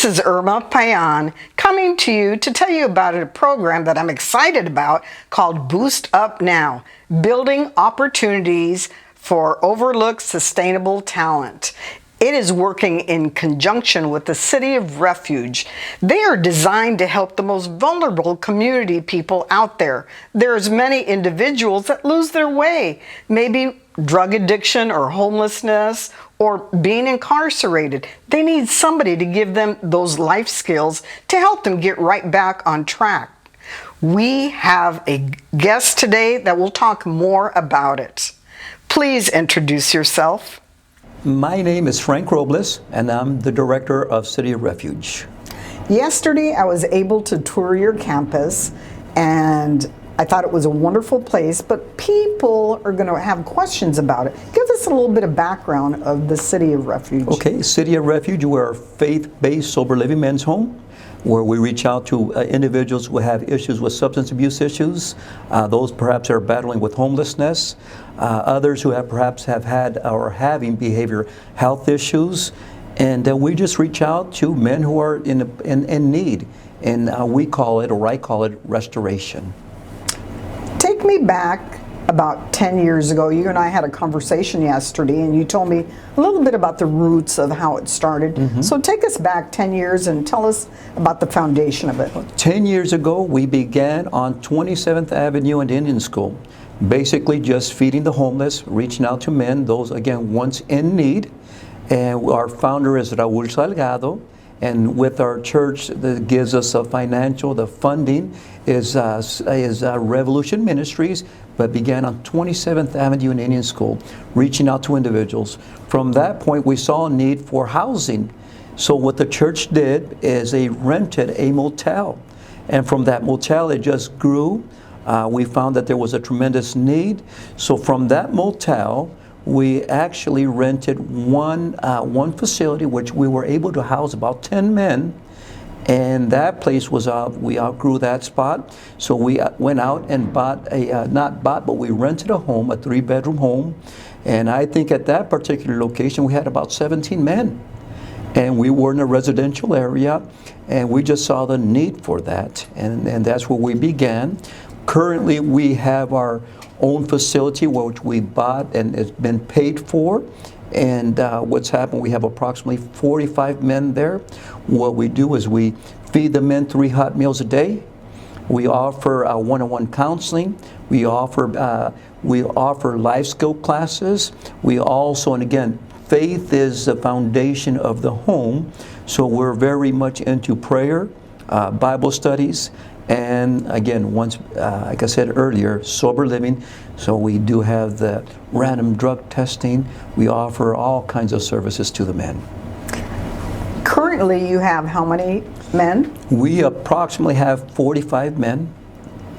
This is Irma Payan coming to you to tell you about a program that I'm excited about called Boost Up Now, Building Opportunities for Overlooked Sustainable Talent. It is working in conjunction with the City of Refuge. They are designed to help the most vulnerable community people out there. There's many individuals that lose their way, maybe drug addiction or homelessness or being incarcerated. They need somebody to give them those life skills to help them get right back on track. We have a guest today that will talk more about it. Please introduce yourself. My name is Frank Robles, and I'm the director of City of Refuge. Yesterday, I was able to tour your campus, and I thought it was a wonderful place, but people are going to have questions about it. Give us a little bit of background of the City of Refuge. Okay, City of Refuge, we're a faith-based sober living men's home, where we reach out to individuals who have issues with substance abuse issues, those perhaps are battling with homelessness, others who perhaps have had or having behavior health issues, and we just reach out to men who are in need, and we call it, or I call it, restoration. Take me back about 10 years ago. You and I had a conversation yesterday, and you told me a little bit about the roots of how it started. So take us back 10 years and tell us about the foundation of it. 10 years ago, we began on 27th Avenue and Indian School, basically just feeding the homeless, reaching out to men, those, again, once in need. And our founder is Raul Salgado. And with our church that gives us the funding is Revolution Ministries, but began on 27th Avenue and Indian School, reaching out to individuals. From that point, we saw a need for housing. So what the church did is they rented a motel. And from that motel, it just grew. We found that there was a tremendous need. So from that motel, we actually rented one facility, which we were able to house about 10 men, and that place was we outgrew that spot. So we went out and we rented a home, a 3-bedroom home, and I think at that particular location we had about 17 men, and we were in a residential area, and we just saw the need for that, and that's where we began. Currently, we have our own facility which we bought and it's been paid for, and what's happened, we have approximately 45 men there. What we do is we feed the men 3 hot meals a day. We offer one-on-one counseling. We offer life skill classes. We also, and again, faith is the foundation of the home, so we're very much into prayer, Bible studies, and again, like I said earlier, sober living. So we do have the random drug testing. We offer all kinds of services to the men. Currently, you have how many men? We approximately have 45 men.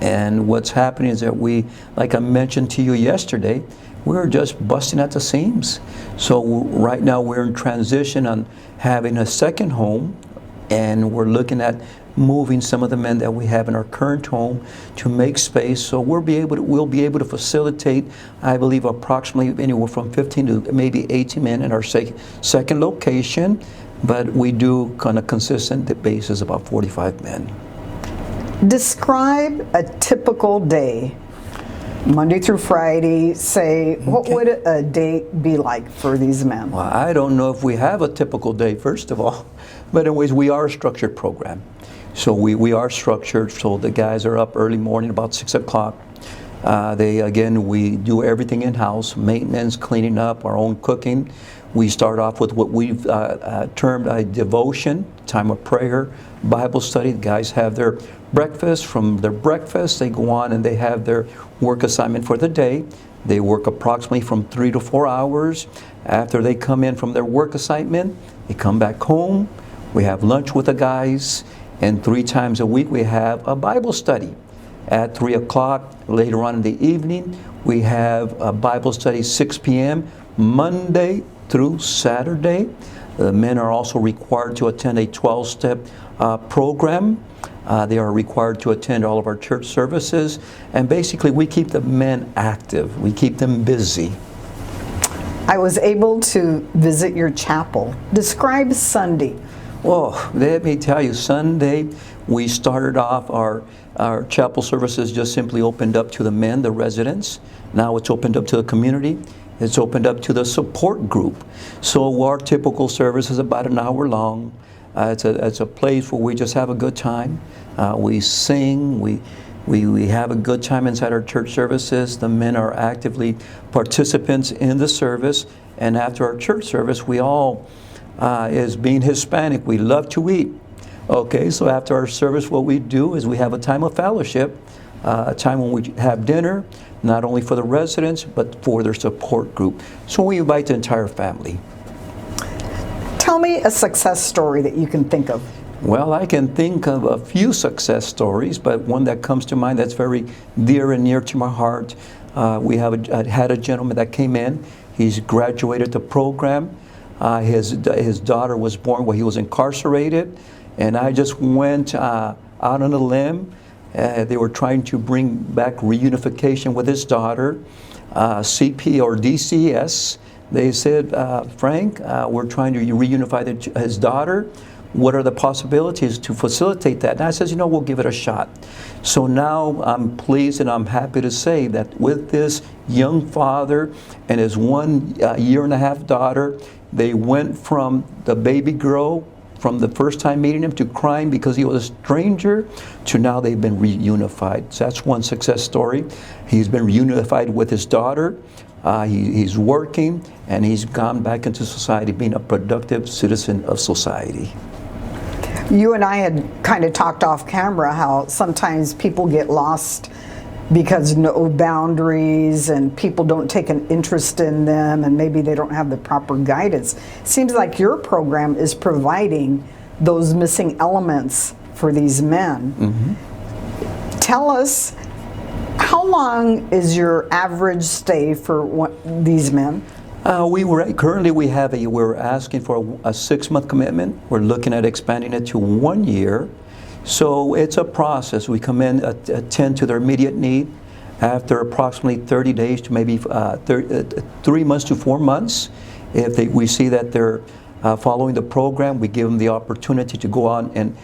And what's happening is that we, like I mentioned to you yesterday, we're just busting at the seams. So right now we're in transition on having a second home, and we're looking at moving some of the men that we have in our current home to make space. So we'll be able to facilitate, I believe, approximately anywhere from 15 to maybe 18 men in our second location, but we do on a consistent basis about 45 men. Describe a typical day, Monday through Friday. Say, what would a day be like for these men? Well, I don't know if we have a typical day, first of all, but anyways, we are a structured program. So we are structured, so the guys are up early morning, about 6 o'clock. We do everything in-house, maintenance, cleaning up, our own cooking. We start off with what we've termed a devotion, time of prayer, Bible study. The guys have their breakfast. From their breakfast, they go on and they have their work assignment for the day. They work approximately from 3 to 4 hours. After they come in from their work assignment, they come back home. We have lunch with the guys. And 3 times a week we have a Bible study. At 3 o'clock later on in the evening, we have a Bible study 6 p.m. Monday through Saturday. The men are also required to attend a 12-step program. They are required to attend all of our church services. And basically we keep the men active. We keep them busy. I was able to visit your chapel. Describe Sunday. Oh, let me tell you, Sunday we started off our chapel services just simply opened up to the men, the residents. Now it's opened up to the community. It's opened up to the support group. So our typical service is about an hour long. It's a place where we just have a good time. We sing, we have a good time inside our church services. The men are actively participants in the service. And after our church service, we all, as being Hispanic, we love to eat. Okay, so after our service, what we do is we have a time of fellowship, a time when we have dinner, not only for the residents, but for their support group. So we invite the entire family. Tell me a success story that you can think of. Well, I can think of a few success stories, but one that comes to mind that's very dear and near to my heart. We had a gentleman that came in. He's graduated the program. His daughter was born while he was incarcerated, and I just went out on a limb. They were trying to bring back reunification with his daughter, CP or DCS. They said, Frank, we're trying to reunify his daughter. What are the possibilities to facilitate that? And I said, we'll give it a shot. So now I'm pleased and I'm happy to say that with this young father and his 1 year and a half daughter, they went from the baby girl from the first time meeting him to crying because he was a stranger to now they've been reunified. So that's one success story. He's been reunified with his daughter. He's working and he's gone back into society, being a productive citizen of society. You and I had kind of talked off camera how sometimes people get lost because no boundaries and people don't take an interest in them and maybe they don't have the proper guidance. Seems like your program is providing those missing elements for these men. Mm-hmm. Tell us, how long is your average stay for these men? We're asking for a 6-month commitment. We're looking at expanding it to 1 year. So it's a process. We come in, attend to their immediate need. After approximately 30 days to maybe 3 months to 4 months, if we see that they're following the program, we give them the opportunity to go on and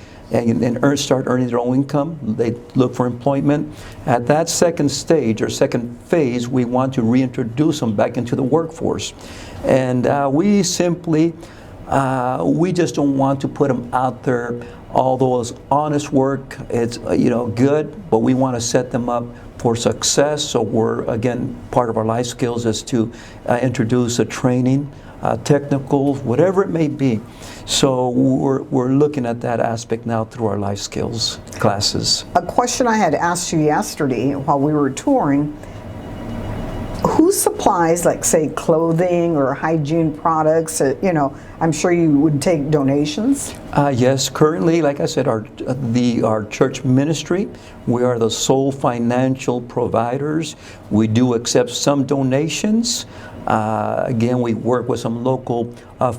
start earning their own income. They look for employment. At that second stage or second phase, we want to reintroduce them back into the workforce. And we just don't want to put them out there. Although it's honest work, it's good, but we want to set them up for success. So part of our life skills is to introduce a training, technicals, whatever it may be. So we're looking at that aspect now through our life skills classes. A question I had asked you yesterday while we were touring, who supplies, like, say, clothing or hygiene products? I'm sure you would take donations. Yes, currently, like I said, our church ministry, we are the sole financial providers. We do accept some donations. Again, we work with some local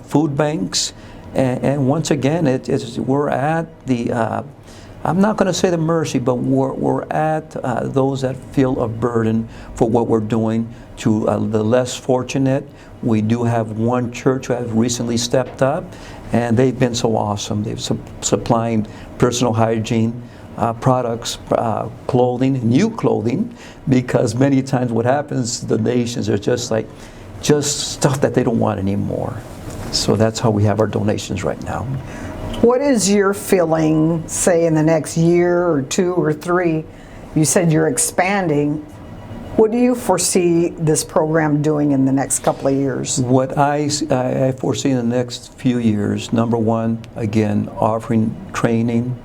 food banks, and once again, we're at the. I'm not going to say the mercy, but we're at those that feel a burden for what we're doing to the less fortunate. We do have one church who has recently stepped up, and they've been so awesome. They've supplying personal hygiene products, clothing, new clothing, because many times what happens, the nations are just stuff that they don't want anymore. So that's how we have our donations right now. What is your feeling, say, in the next year or 2 or 3? You said you're expanding. What do you foresee this program doing in the next couple of years? What I foresee in the next few years, number one, again, offering training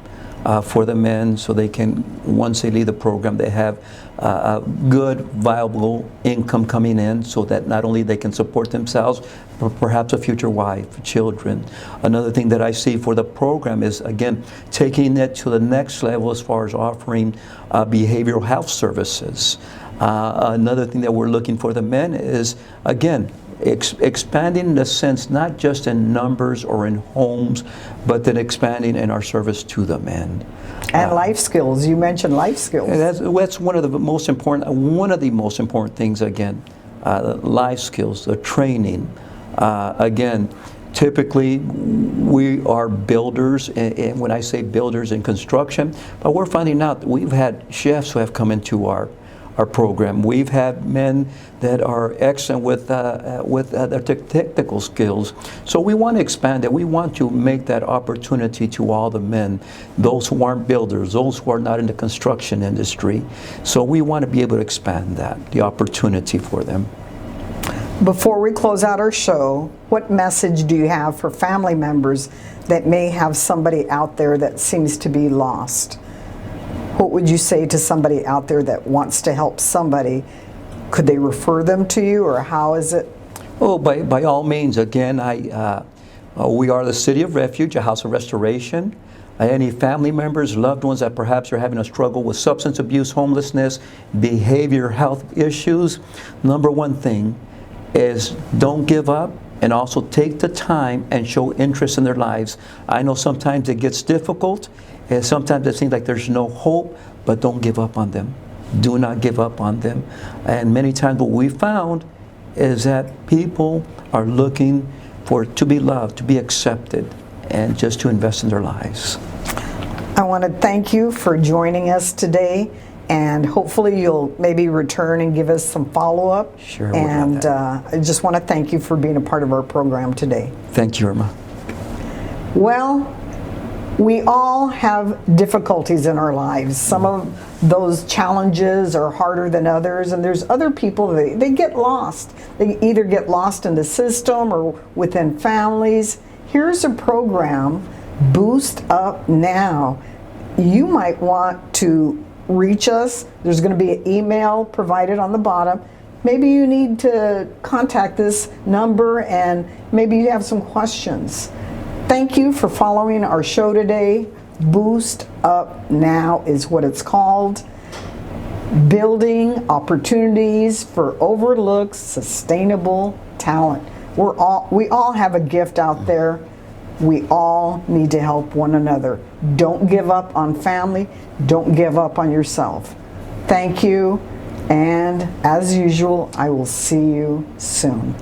for the men so they can, once they leave the program, they have a good, viable income coming in so that not only they can support themselves, but perhaps a future wife, children. Another thing that I see for the program is, again, taking it to the next level as far as offering behavioral health services. Another thing that we're looking for the men is, again, expanding in the sense not just in numbers or in homes, but then expanding in our service to the men. And life skills. You mentioned life skills. That's one of the most important things, again, life skills, the training. Again, Typically, we are builders, and when I say builders in construction, but we're finding out that we've had chefs who have come into our program. We've had men that are excellent with their technical skills. So we want to expand it. We want to make that opportunity to all the men, those who aren't builders, those who are not in the construction industry. So we want to be able to expand that, the opportunity for them. Before we close out our show, what message do you have for family members that may have somebody out there that seems to be lost? What would you say to somebody out there that wants to help somebody? Could they refer them to you, or how is it? Oh, by all means. Again, we are the City of Refuge, a house of restoration. Any family members, loved ones that perhaps are having a struggle with substance abuse, homelessness, behavioral health issues, number one thing is don't give up, and also take the time and show interest in their lives. I know sometimes it gets difficult, and sometimes it seems like there's no hope, but don't give up on them. Do not give up on them. And many times what we found is that people are looking to be loved, to be accepted, and just to invest in their lives. I want to thank you for joining us today, and hopefully you'll maybe return and give us some follow-up. Sure. And I just want to thank you for being a part of our program today. Thank you, Irma. Well, we all have difficulties in our lives. Some of those challenges are harder than others, and there's other people that they get lost. They either get lost in the system or within families. Here's a program, Boost Up Now. You might want to reach us. There's going to be an email provided on the bottom. Maybe you need to contact this number, and maybe you have some questions. Thank you for following our show today. Boost Up Now is what it's called. Building opportunities for overlooked, sustainable talent. We all have a gift out there. We all need to help one another. Don't give up on family. Don't give up on yourself. Thank you. And as usual, I will see you soon.